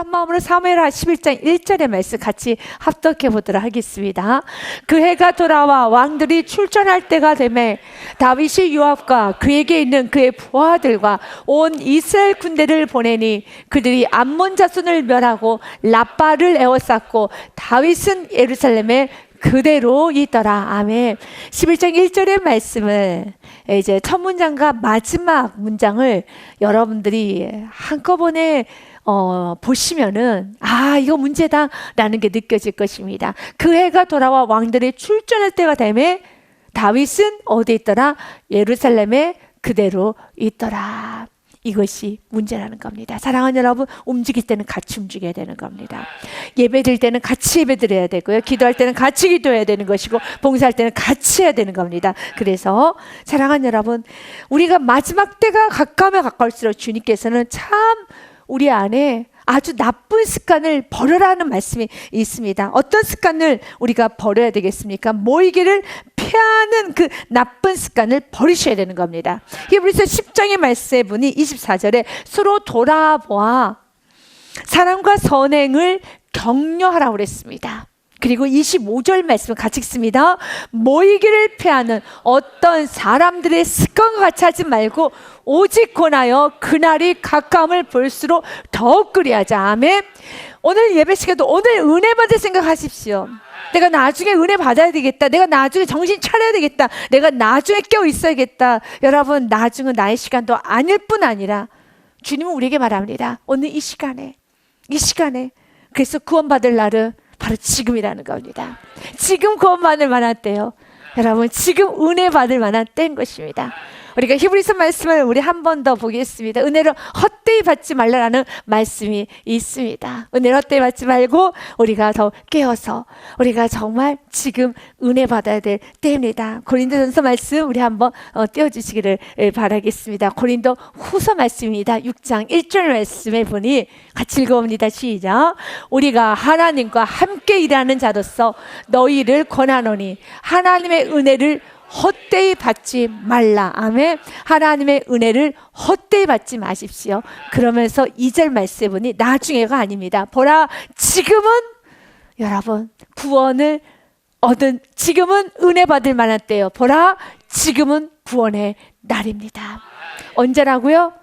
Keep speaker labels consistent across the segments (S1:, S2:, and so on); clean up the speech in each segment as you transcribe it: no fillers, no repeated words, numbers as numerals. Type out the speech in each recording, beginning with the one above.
S1: 마음으로 사무엘하 11장 1절의 말씀 같이 합독해 보도록 하겠습니다. 그 해가 돌아와 왕들이 출전할 때가 되매 다윗이 요압과 그에게 있는 그의 부하들과 온 이스라엘 군대를 보내니 그들이 암몬 자손을 멸하고 라빠를 에워쌌고 다윗은 예루살렘에 그대로 있더라. 아멘. 11장 1절의 말씀을 이제 첫 문장과 마지막 문장을 여러분들이 한꺼번에 보시면은 이거 문제다라는 게 느껴질 것입니다. 그 해가 돌아와 왕들이 출전할 때가 되매 다윗은 어디 있더라? 예루살렘에 그대로 있더라. 이것이 문제라는 겁니다. 사랑하는 여러분, 움직일 때는 같이 움직여야 되는 겁니다. 예배드릴 때는 같이 예배드려야 되고요, 기도할 때는 같이 기도해야 되는 것이고, 봉사할 때는 같이 해야 되는 겁니다. 그래서 사랑하는 여러분, 우리가 마지막 때가 가까우면 가까울수록 주님께서는 참 우리 안에 아주 나쁜 습관을 버려라는 말씀이 있습니다. 어떤 습관을 우리가 버려야 되겠습니까? 모이기를 피하는 그 나쁜 습관을 버리셔야 되는 겁니다. 히브리서 10장의 말씀에 보니 24절에 서로 돌아보아 사랑과 선행을 격려하라고 그랬습니다. 그리고 25절 말씀 같이 읽습니다. 모이기를 피하는 어떤 사람들의 습관과 같이 하지 말고 오직 권하여 그날이 가까움을 볼수록 더욱 그리하자. 아멘. 오늘 예배 시간도 오늘 은혜 받을 생각하십시오. 내가 나중에 은혜 받아야 되겠다. 내가 나중에 정신 차려야 되겠다. 내가 나중에 깨어 있어야겠다. 여러분, 나중은 나의 시간도 아닐 뿐 아니라 주님은 우리에게 말합니다. 오늘 이 시간에 그래서 구원받을 날은 바로 지금이라는 겁니다. 지금 구원받을 만한 때요. 여러분, 지금 은혜 받을 만한 때인 것입니다. 우리가 히브리서 말씀을 우리 한 번 더 보겠습니다. 은혜를 헛되이 받지 말라라는 말씀이 있습니다. 은혜를 헛되이 받지 말고 우리가 더 깨어서 우리가 정말 지금 은혜 받아야 될 때입니다. 고린도전서 말씀 우리 한번 띄워주시기를 바라겠습니다. 고린도 후서 말씀입니다. 6장 1절 말씀에 보니 같이 읽어봅니다. 시작. 우리가 하나님과 함께 일하는 자로서 너희를 권하노니 하나님의 은혜를 헛되이 받지 말라. 아멘. 하나님의 은혜를 헛되이 받지 마십시오. 그러면서 2절 말씀해 보니 나중에가 아닙니다. 보라, 지금은 여러분 구원을 얻은, 지금은 은혜 받을 만한 때요. 보라, 지금은 구원의 날입니다. 언제라고요?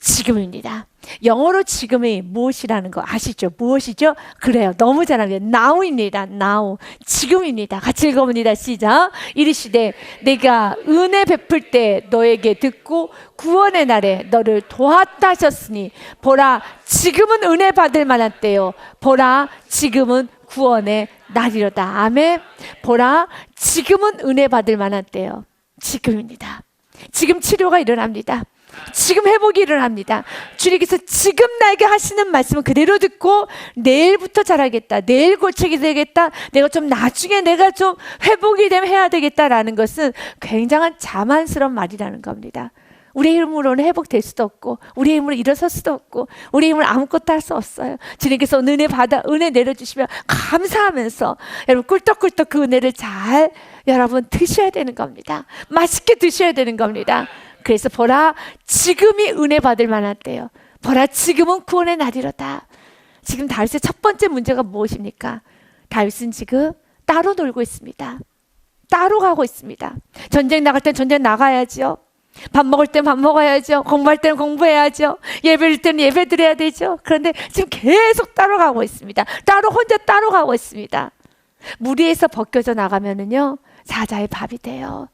S1: 지금입니다. 영어로 지금이 무엇이라는 거 아시죠? 무엇이죠? 그래요. 너무 잘합니다. now입니다. now. 지금입니다. 같이 읽어봅니다. 시작. 이르시되 내가 은혜 베풀 때 너에게 듣고 구원의 날에 너를 도왔다 하셨으니 보라, 지금은 은혜 받을 만한 때요. 보라, 지금은 구원의 날이로다. 아멘. 보라, 지금은 은혜 받을 만한 때요. 지금입니다. 지금 치료가 일어납니다. 지금 회복이 일어납니다. 주님께서 지금 나에게 하시는 말씀은 그대로 듣고 내일부터 잘하겠다, 내일 고치게 되겠다, 내가 좀 나중에 내가 좀 회복이 되면 해야 되겠다라는 것은 굉장한 자만스러운 말이라는 겁니다. 우리의 힘으로는 회복될 수도 없고 우리의 힘으로 일어설 수도 없고 우리의 힘으로 아무것도 할 수 없어요. 주님께서 은혜 내려주시면 감사하면서 여러분 꿀떡꿀떡 그 은혜를 잘 여러분 드셔야 되는 겁니다. 맛있게 드셔야 되는 겁니다. 그래서 보라, 지금이 은혜 받을 만한 때요. 보라, 지금은 구원의 날이로다. 지금 다윗의 첫 번째 문제가 무엇입니까? 다윗은 지금 따로 놀고 있습니다. 따로 가고 있습니다. 전쟁 나갈 땐 전쟁 나가야죠. 밥 먹을 땐 밥 먹어야죠. 공부할 때는 공부해야죠. 예배드릴 때는 예배 드려야 되죠. 그런데 지금 계속 따로 가고 있습니다. 혼자 따로 가고 있습니다. 무리에서 벗겨져 나가면은요, 사자의 밥이 돼요.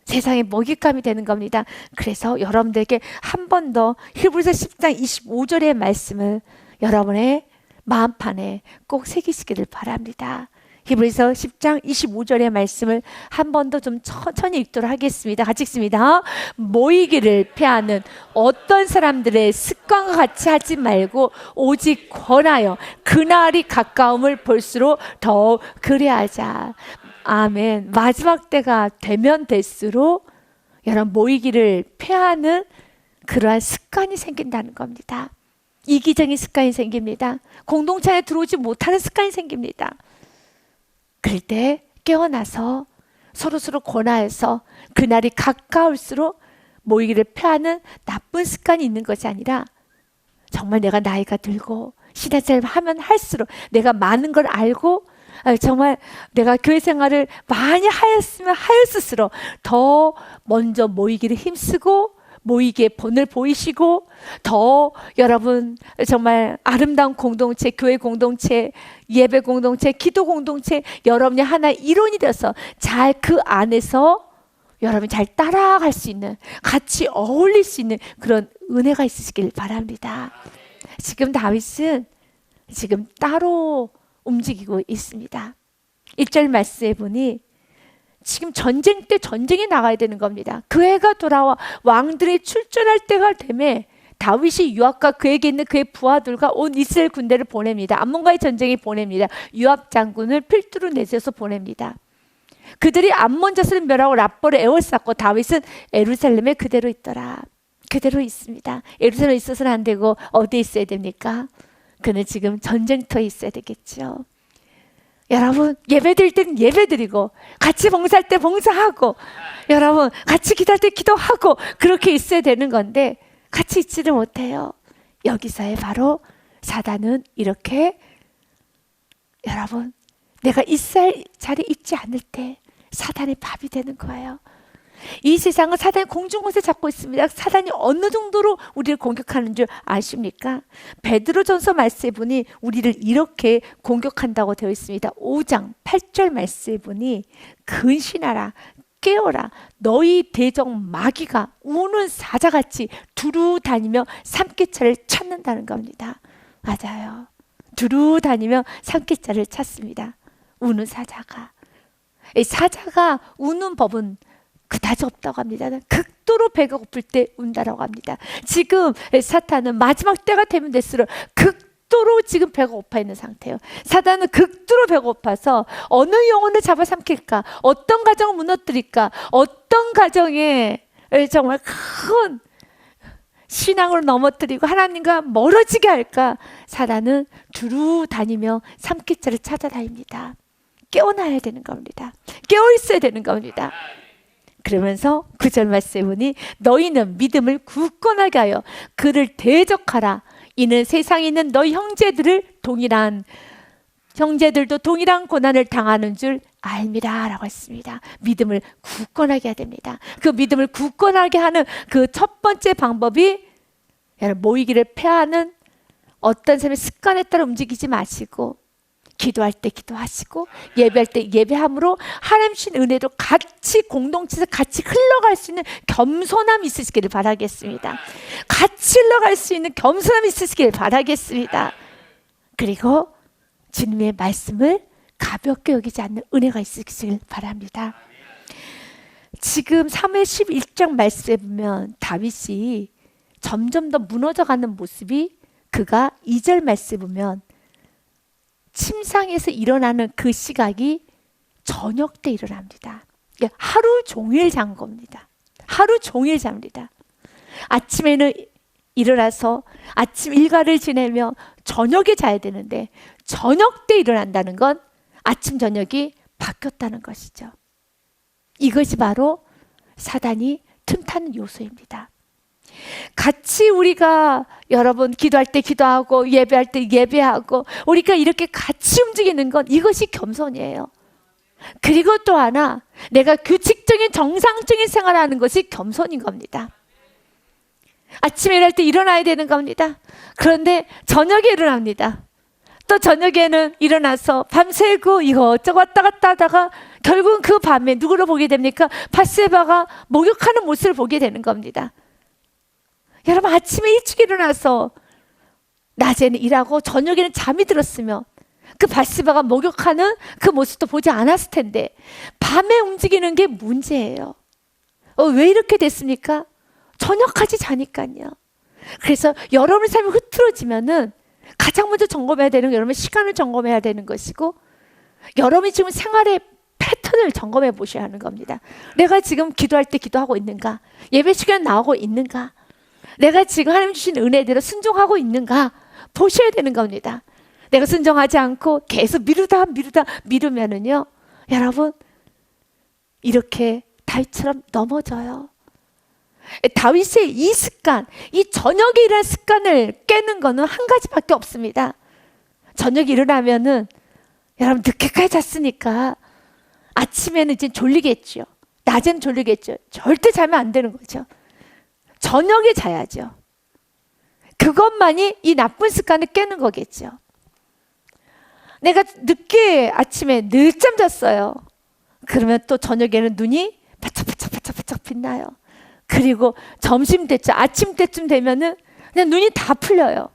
S1: 세상의 먹잇감이 되는 겁니다. 그래서 여러분들에게 한 번 더 히브리서 10장 25절의 말씀을 여러분의 마음판에 꼭 새기시기를 바랍니다. 히브리서 10장 25절의 말씀을 한 번 더 좀 천천히 읽도록 하겠습니다. 같이 읽습니다. 모이기를 피하는 어떤 사람들의 습관과 같이 하지 말고 오직 권하여 그날이 가까움을 볼수록 더욱 그리하자. 아멘. 마지막 때가 되면 될수록 여러분 모이기를 피하는 그러한 습관이 생긴다는 겁니다. 이기적인 습관이 생깁니다. 공동체 안에 들어오지 못하는 습관이 생깁니다. 그럴 때 깨어나서 서로서로 권하여서 그날이 가까울수록 모이기를 피하는 나쁜 습관이 있는 것이 아니라 정말 내가 나이가 들고 신앙생활 하면 할수록 내가 많은 걸 알고 정말 내가 교회 생활을 많이 하였으면 하였을수록 더 먼저 모이기를 힘쓰고 모이기에 본을 보이시고 더 여러분 정말 아름다운 공동체, 교회 공동체, 예배 공동체, 기도 공동체 여러분이 하나의 일원이 되어서 잘 그 안에서 여러분 잘 따라갈 수 있는, 같이 어울릴 수 있는 그런 은혜가 있으시길 바랍니다. 지금 다윗은 지금 따로 움직이고 있습니다. 1절 말씀에 보니 지금 전쟁 때 전쟁에 나가야 되는 겁니다. 그 해가 돌아와 왕들이 출전할 때가 되매 다윗이 요압과 그에게 있는 그의 부하들과 온 이스라엘 군대를 보냅니다. 암몬과의 전쟁에 보냅니다. 요압 장군을 필두로 내세워서 보냅니다. 그들이 암몬 자손을 멸하고 랍보를 에워쌌고 다윗은 예루살렘에 그대로 있더라. 그대로 있습니다. 예루살렘에 있어서는 안 되고 어디에 있어야 됩니까? 그는 지금 전쟁터에 있어야 되겠죠. 여러분 예배 드릴 때는 예배 드리고 같이 봉사할 때 봉사하고 여러분 같이 기도할 때 기도하고 그렇게 있어야 되는 건데 같이 있지를 못해요. 여기서의 바로 사단은 이렇게 여러분 내가 있어야 할 자리에 있지 않을 때 사단의 밥이 되는 거예요. 이 세상은 사단이 공중곳에 잡고 있습니다. 사단이 어느 정도로 우리를 공격하는 줄 아십니까? 베드로전서 말씀에 보니 우리를 이렇게 공격한다고 되어 있습니다. 5장 8절 말씀에 보니 근신하라 깨어라 너희 대적 마귀가 우는 사자같이 두루 다니며 삼계차를 찾는다는 겁니다. 맞아요. 두루 다니며 삼계차를 찾습니다. 우는 사자가. 이 사자가 우는 법은 그다지 없다고 합니다. 극도로 배가 고플 때 운다라고 합니다. 지금 사탄은 마지막 때가 되면 될수록 극도로 지금 배가 고파 있는 상태예요. 사탄은 극도로 배가 고파서 어느 영혼을 잡아삼킬까, 어떤 가정을 무너뜨릴까, 어떤 가정에 정말 큰 신앙으로 넘어뜨리고 하나님과 멀어지게 할까, 사탄은 두루 다니며 삼킬자를 찾아다닙니다. 깨어나야 되는 겁니다. 깨어 있어야 되는 겁니다. 그러면서 9절 말씀에 보니 너희는 믿음을 굳건하게 하여 그를 대적하라. 이는 세상에 있는 너희 형제들도 동일한 고난을 당하는 줄 알미라 라고 했습니다. 믿음을 굳건하게 해야 됩니다. 그 믿음을 굳건하게 하는 그 첫 번째 방법이 여러분 모이기를 패하는 어떤 삶의 습관에 따라 움직이지 마시고 기도할 때 기도하시고 예배할 때 예배함으로 하나님 주신 은혜로 같이 공동체에서 같이 흘러갈 수 있는 겸손함이 있으시기를 바라겠습니다. 같이 흘러갈 수 있는 겸손함이 있으시기를 바라겠습니다. 그리고 주님의 말씀을 가볍게 여기지 않는 은혜가 있으시길 바랍니다. 지금 사무엘 11장 말씀에 보면 다윗이 점점 더 무너져가는 모습이 그가 2절 말씀에 보면 침상에서 일어나는 그 시각이 저녁 때 일어납니다. 하루 종일 잔 겁니다. 하루 종일 잡니다. 아침에는 일어나서 아침 일과를 지내며 저녁에 자야 되는데 저녁 때 일어난다는 건 아침 저녁이 바뀌었다는 것이죠. 이것이 바로 사단이 틈타는 요소입니다. 같이 우리가 여러분 기도할 때 기도하고 예배할 때 예배하고 우리가 이렇게 같이 움직이는 건 이것이 겸손이에요. 그리고 또 하나 내가 규칙적인 정상적인 생활하는 것이 겸손인 겁니다. 아침에 일어날 때 일어나야 되는 겁니다. 그런데 저녁에 일어납니다. 또 저녁에는 일어나서 밤새고 이거 어쩌고 왔다 갔다 하다가 결국은 그 밤에 누구를 보게 됩니까? 밧세바가 목욕하는 모습을 보게 되는 겁니다. 여러분 아침에 일찍 일어나서 낮에는 일하고 저녁에는 잠이 들었으면 그 밧세바가 목욕하는 그 모습도 보지 않았을 텐데 밤에 움직이는 게 문제예요. 왜 이렇게 됐습니까? 저녁까지 자니까요. 그래서 여러분의 삶이 흐트러지면은 가장 먼저 점검해야 되는 건 여러분의 시간을 점검해야 되는 것이고 여러분이 지금 생활의 패턴을 점검해 보셔야 하는 겁니다. 내가 지금 기도할 때 기도하고 있는가? 예배 시간 나오고 있는가? 내가 지금 하나님 주신 은혜대로 순종하고 있는가? 보셔야 되는 겁니다. 내가 순종하지 않고 계속 미루면은요, 여러분 이렇게 다윗처럼 넘어져요. 다윗의 이 습관, 이 저녁에 일어나는 습관을 깨는 거는 한 가지밖에 없습니다. 저녁에 일어나면은 여러분 늦게까지 잤으니까 아침에는 이제 졸리겠죠. 낮에는 졸리겠죠. 절대 자면 안 되는 거죠. 저녁에 자야죠. 그것만이 이 나쁜 습관을 깨는 거겠죠. 내가 늦게 아침에 늦잠 잤어요. 그러면 또 저녁에는 눈이 바짝바짝 빛나요. 그리고 점심 때쯤, 아침 때쯤 되면은 그냥 눈이 다 풀려요.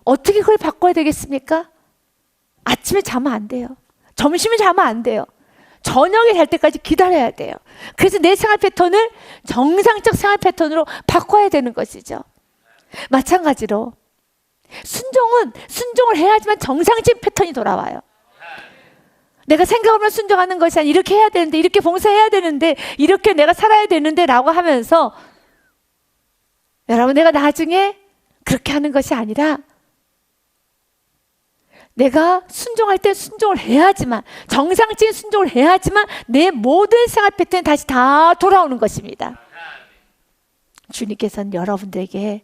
S1: 어떻게 그걸 바꿔야 되겠습니까? 아침에 자면 안 돼요. 점심에 자면 안 돼요. 저녁에 잘 때까지 기다려야 돼요. 그래서 내 생활 패턴을 정상적 생활 패턴으로 바꿔야 되는 것이죠. 마찬가지로 순종을 해야지만 정상적인 패턴이 돌아와요. 내가 생각하면 순종하는 것이 아니라 이렇게 해야 되는데, 이렇게 봉사해야 되는데, 이렇게 내가 살아야 되는데 라고 하면서 여러분, 내가 나중에 그렇게 하는 것이 아니라 내가 순종할 때 순종을 해야지만, 정상적인 순종을 해야지만 내 모든 생활 패턴이 다시 다 돌아오는 것입니다. 주님께서는 여러분들에게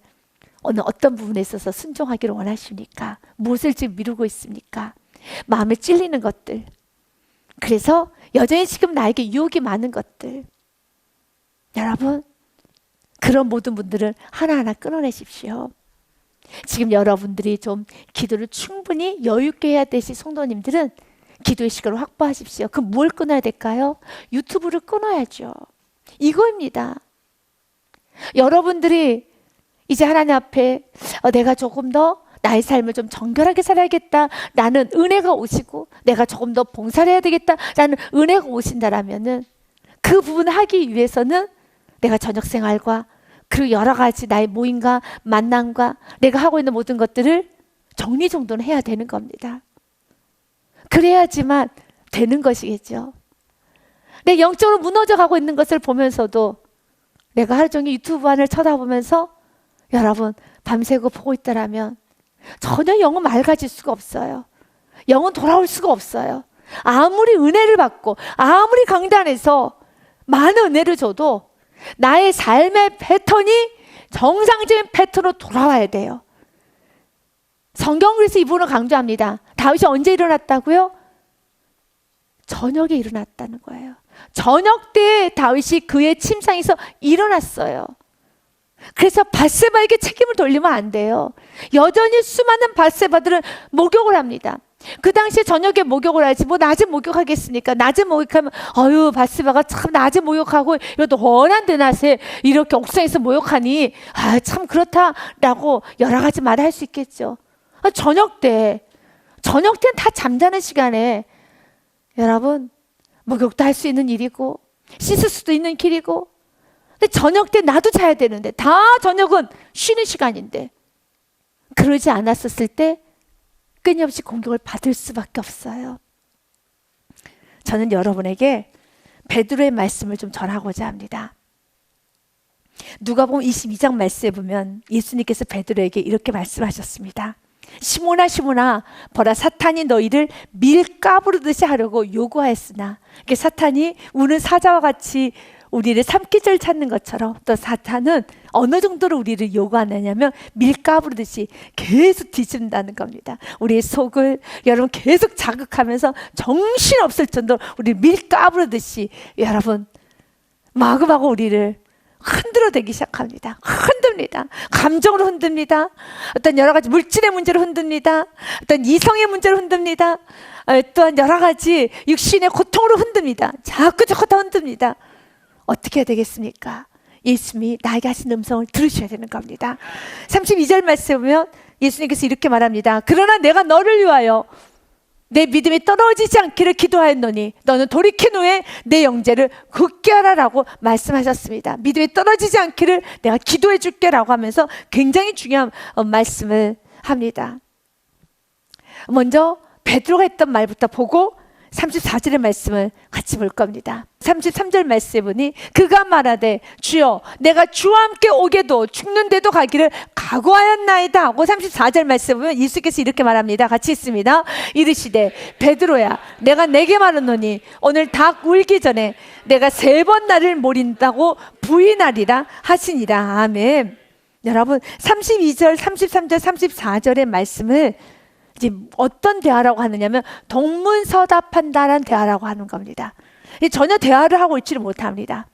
S1: 어떤 부분에 있어서 순종하기를 원하십니까? 무엇을 지금 미루고 있습니까? 마음에 찔리는 것들, 그래서 여전히 지금 나에게 유혹이 많은 것들, 여러분 그런 모든 분들은 하나하나 끊어내십시오. 지금 여러분들이 좀 기도를 충분히 여유 있게 해야 되실 성도님들은 기도의 시간을 확보하십시오. 그럼 뭘 끊어야 될까요? 유튜브를 끊어야죠. 이거입니다. 여러분들이 이제 하나님 앞에 내가 조금 더 나의 삶을 좀 정결하게 살아야겠다 라는 은혜가 오시고, 내가 조금 더 봉사를 해야 되겠다 라는 은혜가 오신다라면은 그 부분을 하기 위해서는 내가 저녁 생활과 그리고 여러 가지 나의 모임과 만남과 내가 하고 있는 모든 것들을 정리정돈을 해야 되는 겁니다. 그래야지만 되는 것이겠죠. 내 영적으로 무너져 가고 있는 것을 보면서도 내가 하루 종일 유튜브만을 쳐다보면서 여러분 밤새고 보고 있다라면 전혀 영은 맑아질 수가 없어요. 영은 돌아올 수가 없어요. 아무리 은혜를 받고 아무리 강단에서 많은 은혜를 줘도 나의 삶의 패턴이 정상적인 패턴으로 돌아와야 돼요. 성경은 그래서 이 부분을 강조합니다. 다윗이 언제 일어났다고요? 저녁에 일어났다는 거예요. 저녁 때 다윗이 그의 침상에서 일어났어요. 그래서 밧세바에게 책임을 돌리면 안 돼요. 여전히 수많은 밧세바들은 목욕을 합니다. 그 당시에 저녁에 목욕을 하지 뭐 낮에 목욕하겠습니까? 낮에 목욕하면 밧세바가 참 낮에 목욕하고 이것도 워낙 대낮에 이렇게 옥상에서 목욕하니 참 그렇다라고 여러 가지 말을 할 수 있겠죠. 저녁 때는 다 잠자는 시간에 여러분 목욕도 할 수 있는 일이고 씻을 수도 있는 길이고, 근데 저녁 때 나도 자야 되는데 다 저녁은 쉬는 시간인데 그러지 않았었을 때 끊임없이 공격을 받을 수밖에 없어요. 저는 여러분에게 베드로의 말씀을 좀 전하고자 합니다. 누가복음 22장 말씀에 보면 예수님께서 베드로에게 이렇게 말씀하셨습니다. 시몬아 시몬아 보라 사탄이 너희를 밀가부르듯이 하려고 요구하였으나, 사탄이 우는 사자와 같이 우리를 삼키질 찾는 것처럼 또 사탄은 어느 정도로 우리를 요구하느냐면 밀가부르듯이 계속 뒤집는다는 겁니다. 우리의 속을 여러분 계속 자극하면서 정신없을 정도로 우리를 밀가부르듯이 여러분 마구마구 우리를 흔들어대기 시작합니다. 흔듭니다. 감정으로 흔듭니다. 어떤 여러 가지 물질의 문제로 흔듭니다. 어떤 이성의 문제로 흔듭니다. 또한 여러 가지 육신의 고통으로 흔듭니다. 자꾸 다 흔듭니다. 어떻게 해야 되겠습니까? 예수님이 나에게 하신 음성을 들으셔야 되는 겁니다. 32절 말씀에 보면 예수님께서 이렇게 말합니다. 그러나 내가 너를 위하여 내 믿음이 떨어지지 않기를 기도하였노니 너는 돌이킨 후에 내 영제를 굳게 하라라고 말씀하셨습니다. 믿음이 떨어지지 않기를 내가 기도해 줄게 라고 하면서 굉장히 중요한 말씀을 합니다. 먼저 베드로가 했던 말부터 보고 34절의 말씀을 같이 볼 겁니다. 33절 말씀에 보니 그가 말하되 주여 내가 주와 함께 오게도 죽는데도 가기를 각오하였나이다 하고 34절 말씀에 보면 예수께서 이렇게 말합니다. 같이 있습니다. 이르시되 베드로야 내가 내게 말하노니 오늘 닭 울기 전에 내가 3번 나를 모른다고 부인하리라 하시니라. 아멘. 여러분 32절 33절 34절의 말씀을 이제 어떤 대화라고 하느냐면 동문서답한다라는 대화라고 하는 겁니다. 전혀 대화를 하고 있지를 못합니다.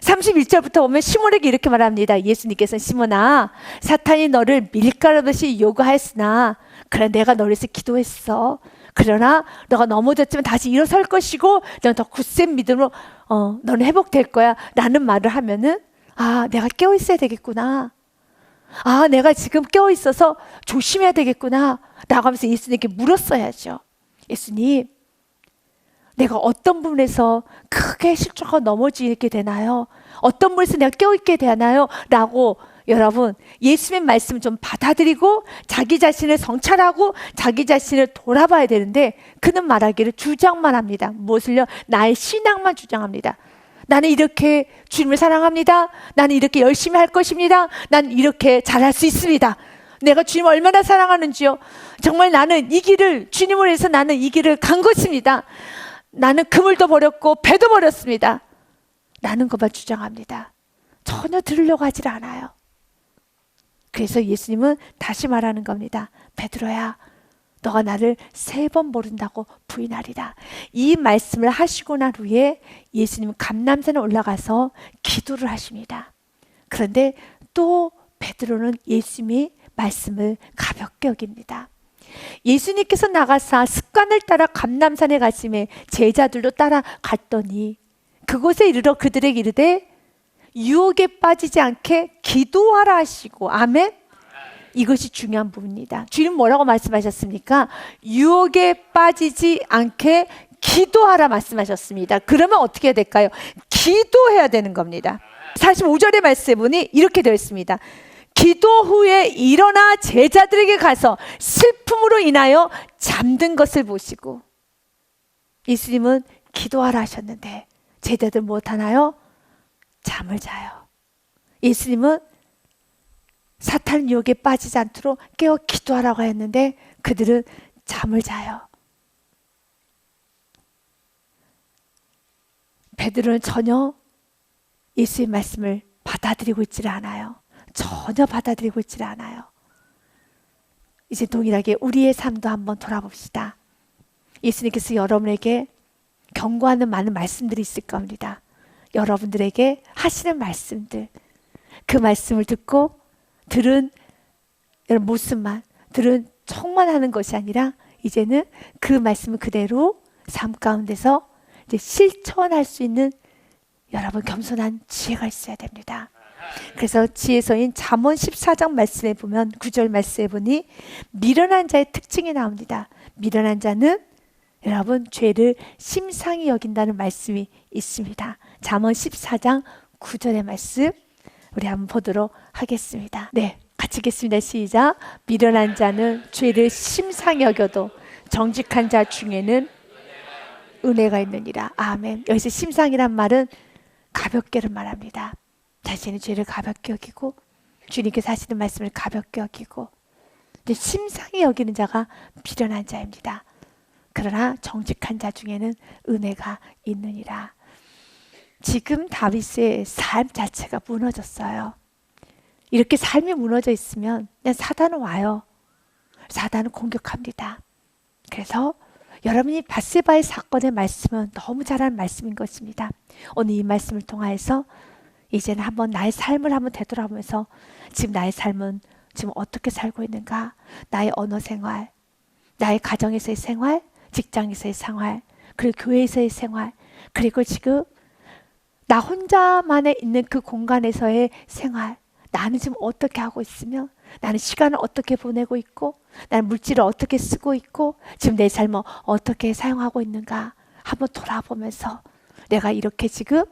S1: 31절부터 보면 시몬에게 이렇게 말합니다. 예수님께서는 시몬아 사탄이 너를 밀가루듯이 요구하였으나 그래 내가 너를 위해서 기도했어. 그러나 너가 넘어졌지만 다시 일어설 것이고 너는 더 굳센 믿음으로 너는 회복될 거야 라는 말을 하면은 아 내가 깨어 있어야 되겠구나. 아 내가 지금 깨어 있어서 조심해야 되겠구나 라고 하면서 예수님께 물었어야죠. 예수님 내가 어떤 부분에서 크게 실족하고 넘어지게 되나요? 어떤 부분에서 내가 깨어있게 되나요? 라고 여러분 예수님의 말씀을 좀 받아들이고 자기 자신을 성찰하고 자기 자신을 돌아봐야 되는데 그는 말하기를 주장만 합니다. 무엇을요? 나의 신앙만 주장합니다. 나는 이렇게 주님을 사랑합니다. 나는 이렇게 열심히 할 것입니다. 나는 이렇게 잘할 수 있습니다. 내가 주님을 얼마나 사랑하는지요. 정말 나는 이 길을 주님을 위해서 나는 이 길을 간 것입니다. 나는 그물도 버렸고 배도 버렸습니다. 라는 것만 주장합니다. 전혀 들으려고 하질 않아요. 그래서 예수님은 다시 말하는 겁니다. 베드로야 너가 나를 3번 모른다고 부인하리라. 이 말씀을 하시고 난 후에 예수님은 감람산에 올라가서 기도를 하십니다. 그런데 또 베드로는 예수님이 말씀을 가볍게 여깁니다. 예수님께서 나가사 습관을 따라 감람산에 가심에 제자들도 따라갔더니 그곳에 이르러 그들에게 이르되 유혹에 빠지지 않게 기도하라 하시고 아멘. 이것이 중요한 부분입니다. 주님 뭐라고 말씀하셨습니까? 유혹에 빠지지 않게 기도하라 말씀하셨습니다. 그러면 어떻게 해야 될까요? 기도해야 되는 겁니다. 45절의 말씀에 보니 이렇게 되어 있습니다. 기도 후에 일어나 제자들에게 가서 슬픔으로 인하여 잠든 것을 보시고 예수님은 기도하라 하셨는데 제자들 못하나요? 잠을 자요. 예수님은 사탄 유혹에 빠지지 않도록 깨어 기도하라고 했는데 그들은 잠을 자요. 베드로는 전혀 예수의 말씀을 받아들이고 있지를 않아요. 전혀 받아들이고 있지를 않아요. 이제 동일하게 우리의 삶도 한번 돌아봅시다. 예수님께서 여러분에게 경고하는 많은 말씀들이 있을 겁니다. 여러분들에게 하시는 말씀들, 그 말씀을 듣고 들은 모습만, 들은 척만 하는 것이 아니라 이제는 그 말씀을 그대로 삶 가운데서 이제 실천할 수 있는 여러분 겸손한 지혜가 있어야 됩니다. 그래서 지혜서인 잠언 14장 말씀에 보면 9절 말씀에 보니 미련한 자의 특징이 나옵니다. 미련한 자는 여러분 죄를 심상히 여긴다는 말씀이 있습니다. 잠언 14장 9절의 말씀 우리 한번 보도록 하겠습니다. 네, 같이 읽겠습니다. 시작. 미련한 자는 죄를 심상히 여겨도 정직한 자 중에는 은혜가 있느니라. 아멘. 여기서 심상이란 말은 가볍게를 말합니다. 자신의 죄를 가볍게 여기고 주님께서 하시는 말씀을 가볍게 여기고 심상히 여기는 자가 미련한 자입니다. 그러나 정직한 자 중에는 은혜가 있느니라. 지금 다윗의 삶 자체가 무너졌어요. 이렇게 삶이 무너져 있으면 그냥 사단은 와요. 사단은 공격합니다. 그래서 여러분이 밧세바의 사건의 말씀은 너무 잘 아는 말씀인 것입니다. 오늘 이 말씀을 통하여서 이제는 한번 나의 삶을 한번 되돌아보면서 지금 나의 삶은 지금 어떻게 살고 있는가? 나의 언어 생활, 나의 가정에서의 생활, 직장에서의 생활, 그리고 교회에서의 생활, 그리고 지금 나 혼자만에 있는 그 공간에서의 생활, 나는 지금 어떻게 하고 있으며 나는 시간을 어떻게 보내고 있고 나는 물질을 어떻게 쓰고 있고 지금 내 삶을 어떻게 사용하고 있는가 한번 돌아보면서 내가 이렇게 지금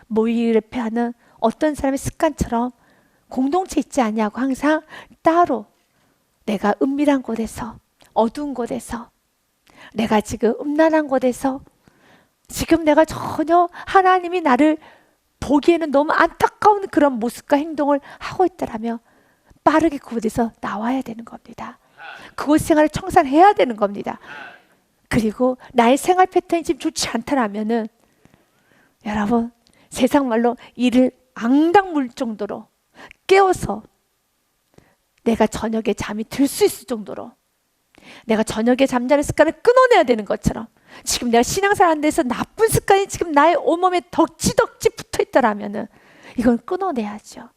S1: 모의를 패하는 어떤 사람의 습관처럼 공동체 있지 않냐고 항상 따로 내가 은밀한 곳에서 어두운 곳에서 내가 지금 음란한 곳에서 지금 내가 전혀 하나님이 나를 보기에는 너무 안타까운 그런 모습과 행동을 하고 있더라면 빠르게 그곳에서 나와야 되는 겁니다. 그곳 생활을 청산해야 되는 겁니다. 그리고 나의 생활 패턴이 지금 좋지 않다라면은 여러분 세상 말로 이를 앙당 물 정도로 깨워서 내가 저녁에 잠이 들 수 있을 정도로 내가 저녁에 잠자는 습관을 끊어내야 되는 것처럼 지금 내가 신앙생활 하는 데서 나쁜 습관이 지금 나의 온몸에 덕지덕지 붙어 있다라면은 이건 끊어내야죠.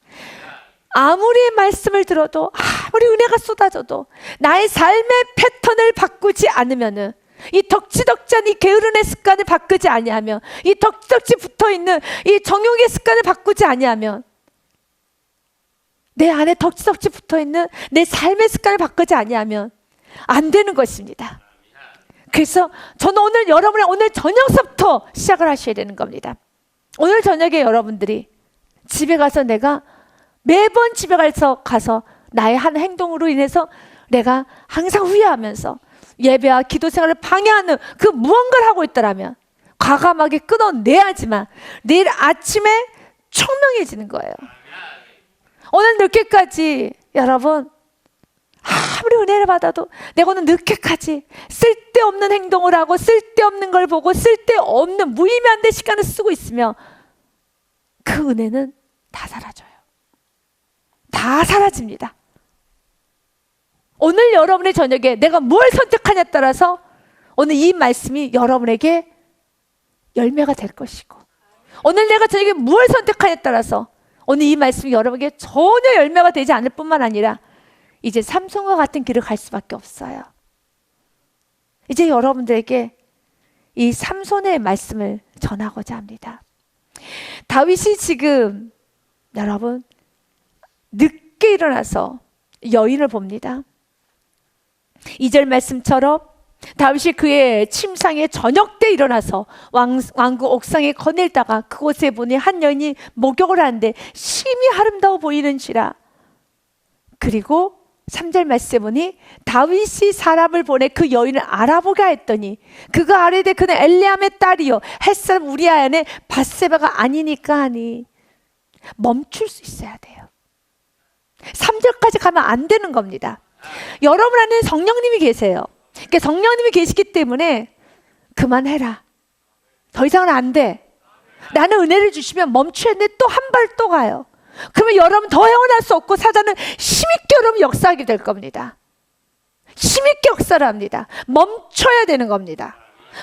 S1: 아무리 말씀을 들어도 아무리 은혜가 쏟아져도 나의 삶의 패턴을 바꾸지 않으면은 이 덕지덕지한 이 게으름의 습관을 바꾸지 아니하면 이 덕지덕지 붙어있는 이 정욕의 습관을 바꾸지 아니하면 내 안에 덕지덕지 붙어있는 내 삶의 습관을 바꾸지 아니하면 안 되는 것입니다. 그래서 저는 오늘 여러분의 오늘 저녁서부터 시작을 하셔야 되는 겁니다. 오늘 저녁에 여러분들이 집에 가서 내가 매번 집에 가서 나의 한 행동으로 인해서 내가 항상 후회하면서 예배와 기도 생활을 방해하는 그 무언가를 하고 있더라면 과감하게 끊어내야지만 내일 아침에 총명해지는 거예요. 오늘 늦게까지 여러분 아무리 은혜를 받아도 내가 오늘 늦게까지 쓸데없는 행동을 하고 쓸데없는 걸 보고 쓸데없는 무의미한 데 시간을 쓰고 있으면 그 은혜는 다 사라져요. 다 사라집니다. 오늘 여러분의 저녁에 내가 뭘 선택하냐에 따라서 오늘 이 말씀이 여러분에게 열매가 될 것이고 오늘 내가 저녁에 뭘 선택하냐에 따라서 오늘 이 말씀이 여러분에게 전혀 열매가 되지 않을 뿐만 아니라 이제 삼손과 같은 길을 갈 수밖에 없어요. 이제 여러분들에게 이 삼손의 말씀을 전하고자 합니다. 다윗이 지금 여러분 늦게 일어나서 여인을 봅니다. 2절 말씀처럼 다윗이 그의 침상에 저녁 때 일어나서 왕궁 옥상에 거닐다가 그곳에 보니 한 여인이 목욕을 하는데 심히 아름다워 보이는지라. 그리고 3절 말씀에 보니 다윗이 사람을 보내 그 여인을 알아보게 했더니 그가 아뢰되 그는 엘리암의 딸이요 햇사람 우리아의 아내 밧세바가 아니니까 하니. 멈출 수 있어야 돼요. 3절까지 가면 안 되는 겁니다. 여러분 안에 성령님이 계세요. 그러니까 성령님이 계시기 때문에 그만해라. 더 이상은 안 돼. 나는 은혜를 주시면 멈춰야 돼. 또 한 발 또 가요. 그러면 여러분 더 헤어날 수 없고 사단은 힘있게 여러분 역사하게 될 겁니다. 힘있게 역사를 합니다. 멈춰야 되는 겁니다.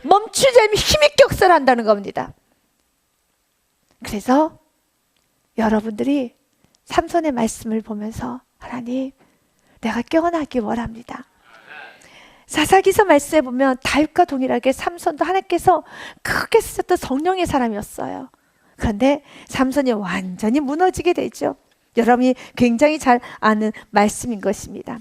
S1: 멈추지 않으면 힘있게 역사를 한다는 겁니다. 그래서 여러분들이 삼손의 말씀을 보면서 하나님 내가 깨어나기 원합니다. 사사기서 말씀에 보면 다윗과 동일하게 삼손도 하나님께서 크게 쓰셨던 성령의 사람이었어요. 그런데 삼손이 완전히 무너지게 되죠. 여러분이 굉장히 잘 아는 말씀인 것입니다.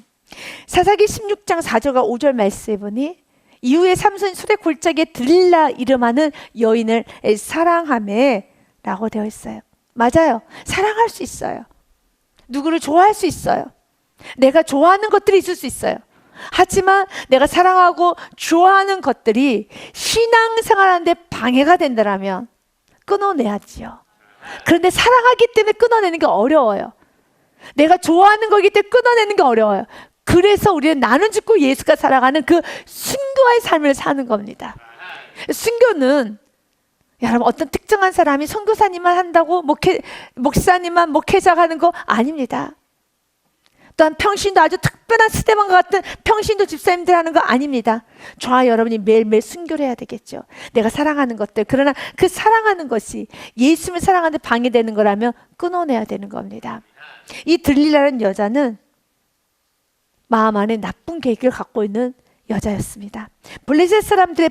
S1: 사사기 16장 4절과 5절 말씀에 보니 이후에 삼손이 수레 골짜기에 들릴라 이름하는 여인을 사랑하매 라고 되어 있어요. 맞아요. 사랑할 수 있어요. 누구를 좋아할 수 있어요. 내가 좋아하는 것들이 있을 수 있어요. 하지만 내가 사랑하고 좋아하는 것들이 신앙생활하는데 방해가 된다면 끊어내야지요. 그런데 사랑하기 때문에 끊어내는 게 어려워요. 내가 좋아하는 거기 때문에 끊어내는 게 어려워요. 그래서 우리는 나는 죽고 예수가 살아가는 그 순교의 삶을 사는 겁니다. 순교는 여러분 어떤 특정한 사람이 선교사님만 한다고 목사님만 목회자가 하는 거 아닙니다. 또한 평신도 아주 특별한 스데반과 같은 평신도 집사님들 하는 거 아닙니다. 저와 여러분이 매일매일 순교를 해야 되겠죠. 내가 사랑하는 것들, 그러나 그 사랑하는 것이 예수님을 사랑하는 데 방해되는 거라면 끊어내야 되는 겁니다. 이 들릴라는 여자는 마음 안에 나쁜 계획을 갖고 있는 여자였습니다. 블레셋 사람들의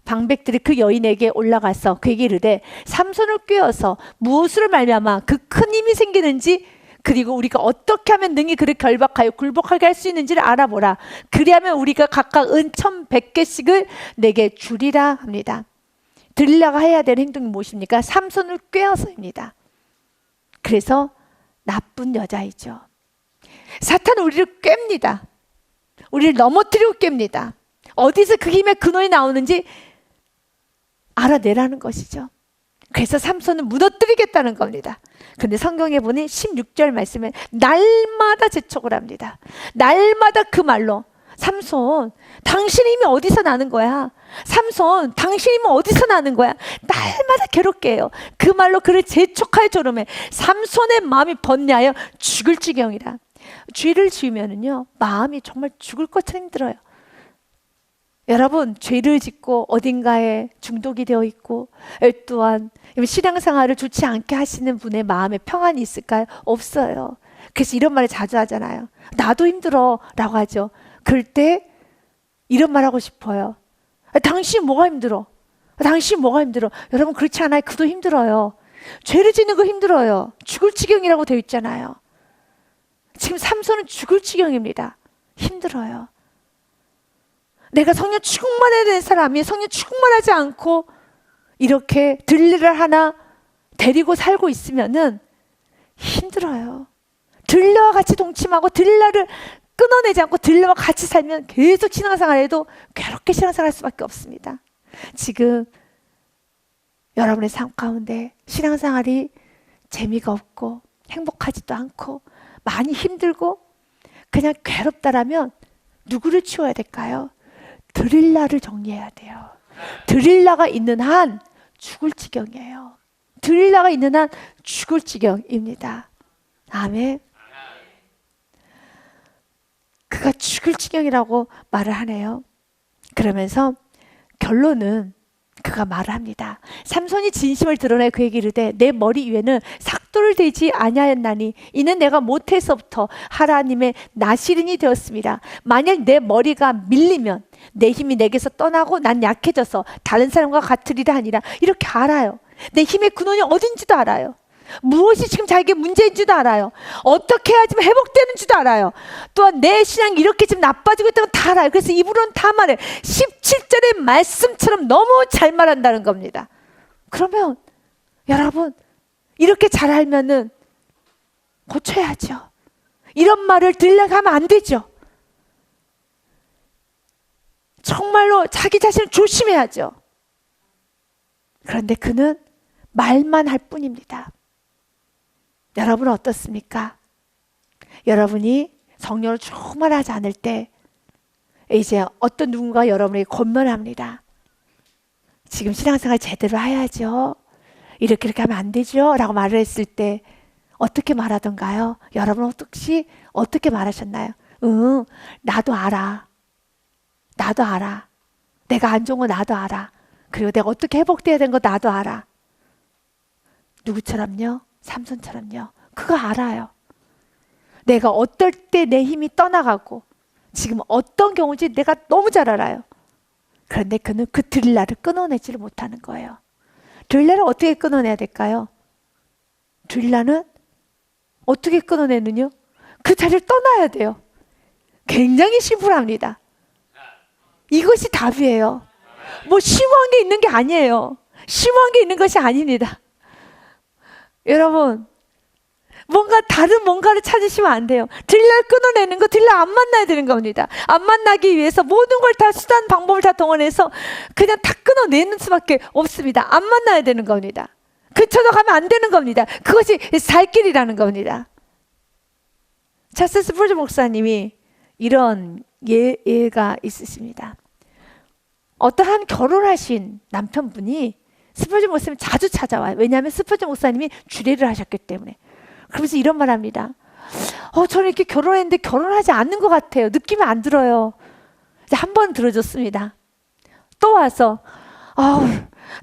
S1: 방백들이 그 여인에게 올라가서 그에게 이르되 삼손을 꿰어서 무엇으로 말미암아 그 큰 힘이 생기는지 그리고 우리가 어떻게 하면 능히 그를 결박하여 굴복하게 할 수 있는지를 알아보라. 그리하면 우리가 각각 은 1,100개씩을 내게 주리라 합니다. 들릴라가 해야 될 행동이 무엇입니까? 삼손을 꿰어서입니다. 그래서 나쁜 여자이죠. 사탄은 우리를 꿰입니다. 우리를 넘어뜨리고 깹니다. 어디서 그 힘의 근원이 나오는지 알아내라는 것이죠. 그래서 삼손은 무너뜨리겠다는 겁니다. 근데 성경에 보니 16절 말씀에 날마다 재촉을 합니다. 날마다 그 말로 삼손, 당신의 힘이 어디서 나는 거야? 삼손, 당신의 힘은 어디서 나는 거야? 날마다 괴롭게 해요. 그 말로 그를 재촉하여 조름해 삼손의 마음이 번뇌하여 죽을 지경이라. 죄를 지으면은요, 마음이 정말 죽을 것처럼 힘들어요. 여러분, 죄를 짓고 어딘가에 중독이 되어 있고 또한 신앙생활을 좋지 않게 하시는 분의 마음에 평안이 있을까요? 없어요. 그래서 이런 말을 자주 하잖아요. 나도 힘들어 라고 하죠. 그럴 때 이런 말 하고 싶어요. 당신 뭐가 힘들어? 당신 뭐가 힘들어? 여러분, 그렇지 않아요. 그도 힘들어요. 죄를 짓는 거 힘들어요. 죽을 지경이라고 되어 있잖아요. 지금 삼손은 죽을 지경입니다. 힘들어요. 내가 성령 충만해야 되는 사람이 성령 충만하지 않고 이렇게 들레를 하나 데리고 살고 있으면은 힘들어요. 들레와 같이 동침하고 들레를 끊어내지 않고 들레와 같이 살면 계속 신앙생활 해도 괴롭게 신앙생활 할 수밖에 없습니다. 지금 여러분의 삶 가운데 신앙생활이 재미가 없고 행복하지도 않고 많이 힘들고 그냥 괴롭다라면 누구를 치워야 될까요? 드릴라를 정리해야 돼요. 드릴라가 있는 한 죽을 지경이에요. 드릴라가 있는 한 죽을 지경입니다. 아멘. 그가 죽을 지경이라고 말을 하네요. 그러면서 결론은 그가 말을 합니다. 삼손이 진심을 드러내 그에게 이르되 내 머리 위에는 삭도를 대지 아니하였나니 이는 내가 모태에서부터 하나님의 나시린이 되었습니다. 만약 내 머리가 밀리면 내 힘이 내게서 떠나고 난 약해져서 다른 사람과 같으리라 하니라. 이렇게 알아요. 내 힘의 근원이 어딘지도 알아요. 무엇이 지금 자기에게 문제인지도 알아요. 어떻게 해야지만 회복되는지도 알아요. 또한 내 신앙이 이렇게 지금 나빠지고 있다는 건 다 알아요. 그래서 입으로는 다 말해. 17절의 말씀처럼 너무 잘 말한다는 겁니다. 그러면 여러분, 이렇게 잘 알면은 고쳐야죠. 이런 말을 들려고 하면 안 되죠. 정말로 자기 자신을 조심해야죠. 그런데 그는 말만 할 뿐입니다. 여러분은 어떻습니까? 여러분이 성령을 충만하지 않을 때 이제 어떤 누군가 여러분에게 권면합니다. 지금 신앙생활 제대로 해야죠. 이렇게 하면 안 되죠. 라고 말을 했을 때 어떻게 말하던가요? 여러분 혹시 어떻게 말하셨나요? 응, 나도 알아. 나도 알아. 내가 안 좋은 거 나도 알아. 그리고 내가 어떻게 회복돼야 되는 거 나도 알아. 누구처럼요? 삼손처럼요. 그거 알아요. 내가 어떨 때 내 힘이 떠나가고 지금 어떤 경우인지 내가 너무 잘 알아요. 그런데 그는 그 드릴라를 끊어내지를 못하는 거예요. 드릴라를 어떻게 끊어내야 될까요? 드릴라는 어떻게 끊어내느냐? 그 자리를 떠나야 돼요. 굉장히 심플합니다. 이것이 답이에요. 뭐 심오한 게 있는 게 아니에요. 심오한 게 있는 것이 아닙니다. 여러분, 뭔가 다른 뭔가를 찾으시면 안 돼요. 딜라를 끊어내는 거, 딜라 안 만나야 되는 겁니다. 안 만나기 위해서 모든 걸 다 수단 방법을 다 동원해서 그냥 다 끊어내는 수밖에 없습니다. 안 만나야 되는 겁니다. 그쳐서 가면 안 되는 겁니다. 그것이 살 길이라는 겁니다. 찰스 스펄전 목사님이 이런 예가 있으십니다. 어떠한 결혼하신 남편분이 스펄전 목사님 자주 찾아와요. 왜냐하면 스펄전 목사님이 주례를 하셨기 때문에. 그러면서 이런 말 합니다. 저는 이렇게 결혼했는데 결혼하지 않는 것 같아요. 느낌이 안 들어요. 한 번 들어줬습니다. 또 와서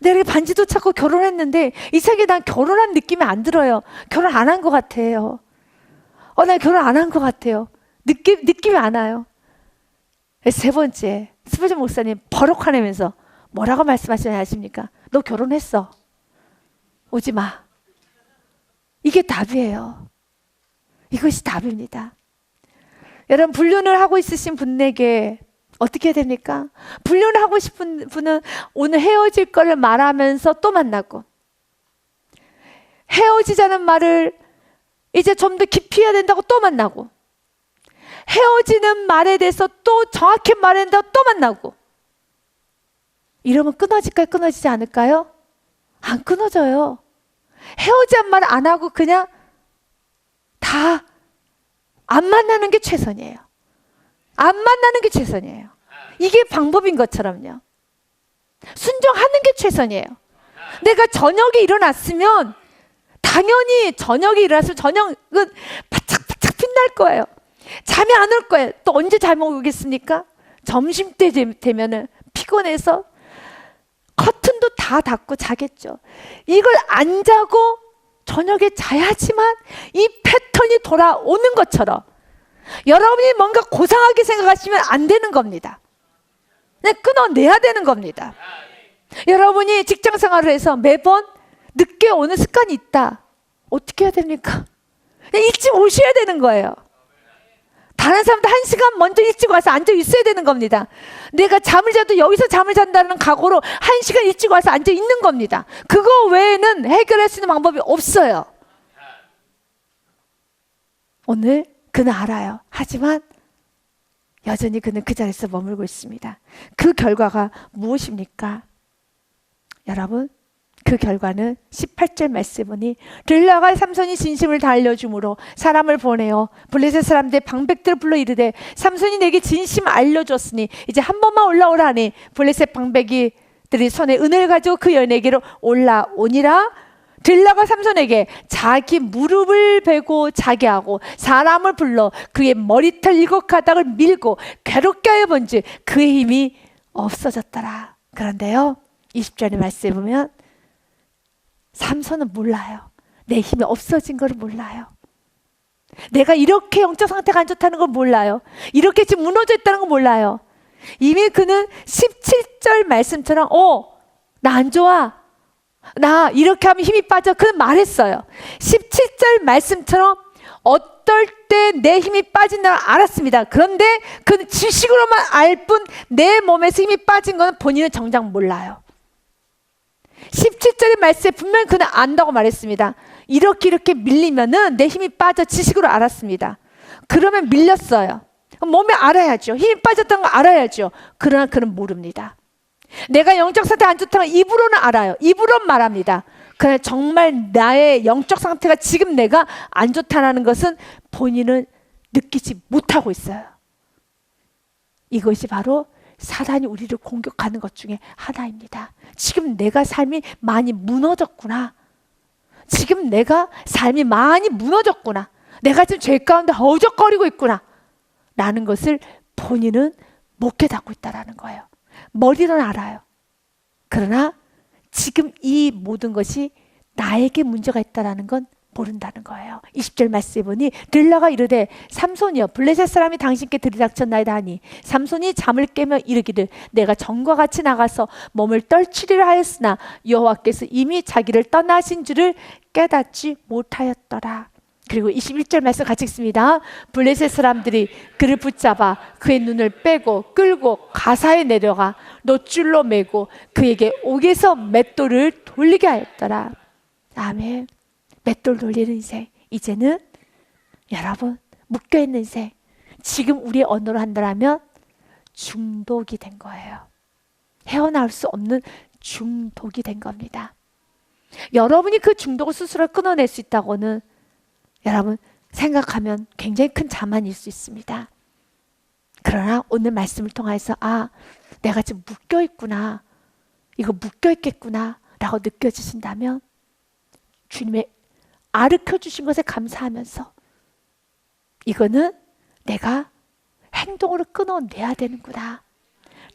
S1: 내가 이렇게 반지도 찾고 결혼했는데 이상하게 난 결혼한 느낌이 안 들어요. 결혼 안 한 것 같아요. 난 결혼 안 한 것 같아요. 느낌이 안 와요. 세 번째, 스펄전 목사님 버럭 화내면서 뭐라고 말씀하시냐 아십니까? 너 결혼했어. 오지 마. 이게 답이에요. 이것이 답입니다. 여러분, 불륜을 하고 있으신 분에게 어떻게 해야 됩니까? 불륜을 하고 싶은 분은 오늘 헤어질 거를 말하면서 또 만나고, 헤어지자는 말을 이제 좀 더 깊이 해야 된다고 또 만나고, 헤어지는 말에 대해서 또 정확히 말했는데 또 만나고. 이러면 끊어질까요? 끊어지지 않을까요? 안 끊어져요. 헤어지란 말 안 하고 그냥 다 안 만나는 게 최선이에요. 안 만나는 게 최선이에요. 이게 방법인 것처럼요. 순종하는 게 최선이에요. 내가 저녁에 일어났으면 당연히 저녁에 일어났으면 저녁은 바짝바짝 빛날 거예요. 잠이 안 올 거예요. 또 언제 잠이 오겠습니까? 점심때 되면은 피곤해서 커튼도 다 닫고 자겠죠. 이걸 안 자고 저녁에 자야지만 이 패턴이 돌아오는 것처럼 여러분이 뭔가 고상하게 생각하시면 안 되는 겁니다. 그냥 끊어내야 되는 겁니다. 여러분이 직장 생활을 해서 매번 늦게 오는 습관이 있다. 어떻게 해야 됩니까? 일찍 오셔야 되는 거예요. 다른 사람들 1시간 먼저 일찍 와서 앉아 있어야 되는 겁니다. 내가 잠을 자도 여기서 잠을 잔다는 각오로 1시간 일찍 와서 앉아 있는 겁니다. 그거 외에는 해결할 수 있는 방법이 없어요. 오늘 그는 알아요. 하지만 여전히 그는 그 자리에서 머물고 있습니다. 그 결과가 무엇입니까? 여러분, 그 결과는 18절 말씀에 보니 들라가 삼손이 진심을 다 알려주므로 사람을 보내어 블레셋 사람들의 방백들을 불러 이르되 삼손이 내게 진심 알려줬으니 이제 한 번만 올라오라니 블레셋 방백이들이 손에 은을 가지고 그 여인에게로 올라오니라. 들라가 삼손에게 자기 무릎을 베고 자게 하고 사람을 불러 그의 머리털 7가닥을 밀고 괴롭게 하여 본즉 그의 힘이 없어졌더라. 그런데요, 20절의 말씀에 보면 삼손은 몰라요. 내 힘이 없어진 걸 몰라요. 내가 이렇게 영적 상태가 안 좋다는 걸 몰라요. 이렇게 지금 무너져 있다는 걸 몰라요. 이미 그는 17절 말씀처럼 나 안 좋아. 나 이렇게 하면 힘이 빠져. 그는 말했어요. 17절 말씀처럼 어떨 때 내 힘이 빠진다는 걸 알았습니다. 그런데 그는 지식으로만 알 뿐 내 몸에서 힘이 빠진 건 본인은 정작 몰라요. 17절의 말씀에 분명히 그는 안다고 말했습니다. 이렇게 밀리면은 내 힘이 빠져. 지식으로 알았습니다. 그러면 밀렸어요. 몸에 알아야죠. 힘이 빠졌다는 걸 알아야죠. 그러나 그는 모릅니다. 내가 영적 상태 안 좋다는 걸 입으로는 알아요. 입으로 말합니다. 그러나 정말 나의 영적 상태가 지금 내가 안 좋다는 것은 본인은 느끼지 못하고 있어요. 이것이 바로 사단이 우리를 공격하는 것 중에 하나입니다. 지금 내가 삶이 많이 무너졌구나. 지금 내가 삶이 많이 무너졌구나. 내가 지금 죄 가운데 허우적거리고 있구나. 라는 것을 본인은 못 깨닫고 있다는 거예요. 머리로는 알아요. 그러나 지금 이 모든 것이 나에게 문제가 있다는 건 모른다는 거예요. 20절 말씀해 보니 들라가 이르되 삼손이여 블레셋 사람이 당신께 들이닥쳤나이다 하니 삼손이 잠을 깨며 이르기를 내가 전과 같이 나가서 몸을 떨치리라 하였으나 여호와께서 이미 자기를 떠나신 줄을 깨닫지 못하였더라. 그리고 21절 말씀 같이 읽습니다. 블레셋 사람들이 그를 붙잡아 그의 눈을 빼고 끌고 가사에 내려가 놋줄로 매고 그에게 옥에서 맷돌을 돌리게 하였더라. 아멘. 맷돌 돌리는 인생. 이제는 여러분 묶여있는 인생. 지금 우리의 언어로 한다면 중독이 된 거예요. 헤어나올 수 없는 중독이 된 겁니다. 여러분이 그 중독을 스스로 끊어낼 수 있다고는 여러분 생각하면 굉장히 큰 자만일 수 있습니다. 그러나 오늘 말씀을 통해서 내가 지금 묶여있구나. 이거 묶여있겠구나 라고 느껴지신다면 주님의 가르쳐 주신 것에 감사하면서 이거는 내가 행동으로 끊어내야 되는구나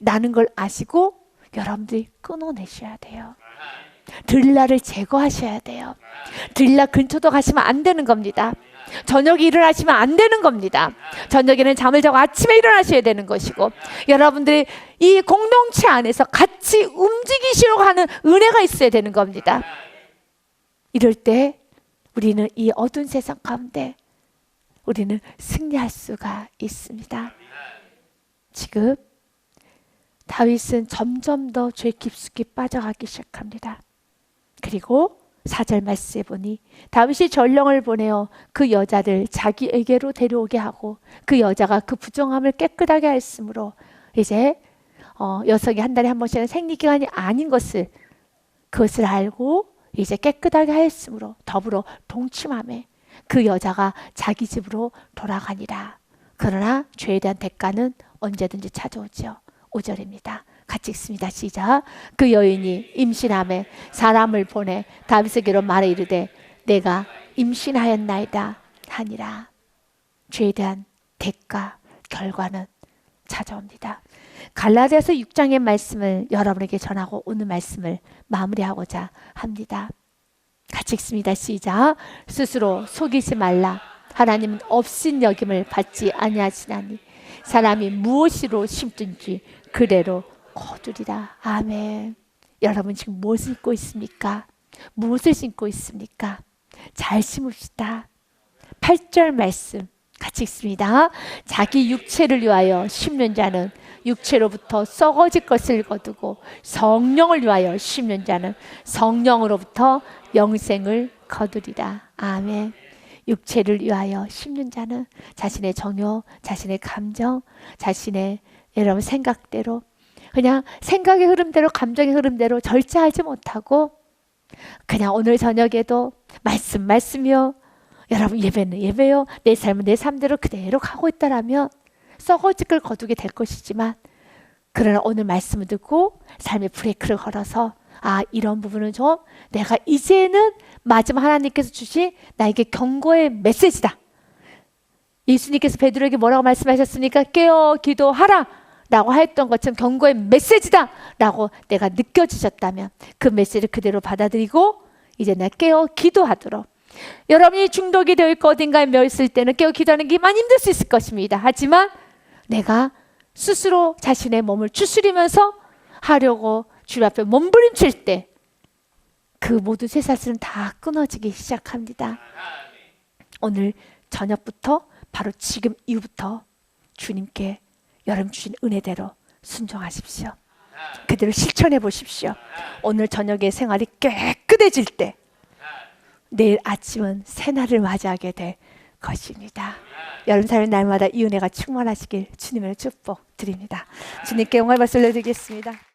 S1: 라는 걸 아시고 여러분들이 끊어내셔야 돼요. 들라를 제거하셔야 돼요. 들라 근처도 가시면 안 되는 겁니다. 저녁에 일어나시면 안 되는 겁니다. 저녁에는 잠을 자고 아침에 일어나셔야 되는 것이고 여러분들이 이 공동체 안에서 같이 움직이시려고 하는 은혜가 있어야 되는 겁니다. 이럴 때 우리는 이 어두운 세상 가운데 우리는 승리할 수가 있습니다. 지금 다윗은 점점 더 죄 깊숙이 빠져가기 시작합니다. 그리고 4절 말씀해 보니 다윗이 전령을 보내어 그 여자를 자기에게로 데려오게 하고 그 여자가 그 부정함을 깨끗하게 했으므로 이제 여성이 한 달에 한 번씩은 생리기간이 아닌 것을 그것을 알고 이제 깨끗하게 하였으므로 더불어 동침하며 그 여자가 자기 집으로 돌아가니라. 그러나 죄에 대한 대가는 언제든지 찾아오죠. 5절입니다. 같이 읽습니다. 시작. 그 여인이 임신하며 사람을 보내 다윗에게로 말해 이르되 내가 임신하였나이다 하니라. 죄에 대한 대가, 결과는 찾아옵니다. 갈라디아서 6장의 말씀을 여러분에게 전하고 오늘 말씀을 마무리하고자 합니다. 같이 읽습니다. 시작. 스스로 속이지 말라. 하나님은 없인 여김을 받지 아니하시나니 사람이 무엇으로 심든지 그대로 거두리라. 아멘. 여러분 지금 무엇을 심고 있습니까? 무엇을 심고 있습니까? 잘 심읍시다. 8절 말씀 같이 읽습니다. 자기 육체를 위하여 심는 자는 육체로부터 썩어질 것을 거두고 성령을 위하여 심는 자는 성령으로부터 영생을 거두리라. 아멘. 육체를 위하여 심는 자는 자신의 정욕, 자신의 감정, 자신의 여러분 생각대로 그냥 생각의 흐름대로 감정의 흐름대로 절제하지 못하고 그냥 오늘 저녁에도 말씀이요. 여러분 예배는 예배요. 내 삶은 내 삶대로 그대로 가고 있다라면 썩어질 걸 거두게 될 것이지만 그러나 오늘 말씀을 듣고 삶의 브레이크를 걸어서 이런 부분은 좀 내가 이제는 마지막 하나님께서 주신 나에게 경고의 메시지다. 예수님께서 베드로에게 뭐라고 말씀하셨습니까? 깨어 기도하라 라고 했던 것처럼 경고의 메시지다 라고 내가 느껴지셨다면 그 메시지를 그대로 받아들이고 이제 내가 깨어 기도하도록. 여러분이 중독이 되어 있고 어딘가에 며 있을 때는 깨어 기도하는 게 많이 힘들 수 있을 것입니다. 하지만 내가 스스로 자신의 몸을 추스리면서 하려고 주님 앞에 몸부림칠 때 그 모든 쇠사슬은 다 끊어지기 시작합니다. 오늘 저녁부터 바로 지금 이후부터 주님께 여러분 주신 은혜대로 순종하십시오. 그대로 실천해 보십시오. 오늘 저녁에 생활이 깨끗해질 때 내일 아침은 새날을 맞이하게 될 것입니다. 여러분 삶의 날마다 이 은혜가 충만하시길 주님의 축복 드립니다. 주님께 영광을 받들려 드리겠습니다.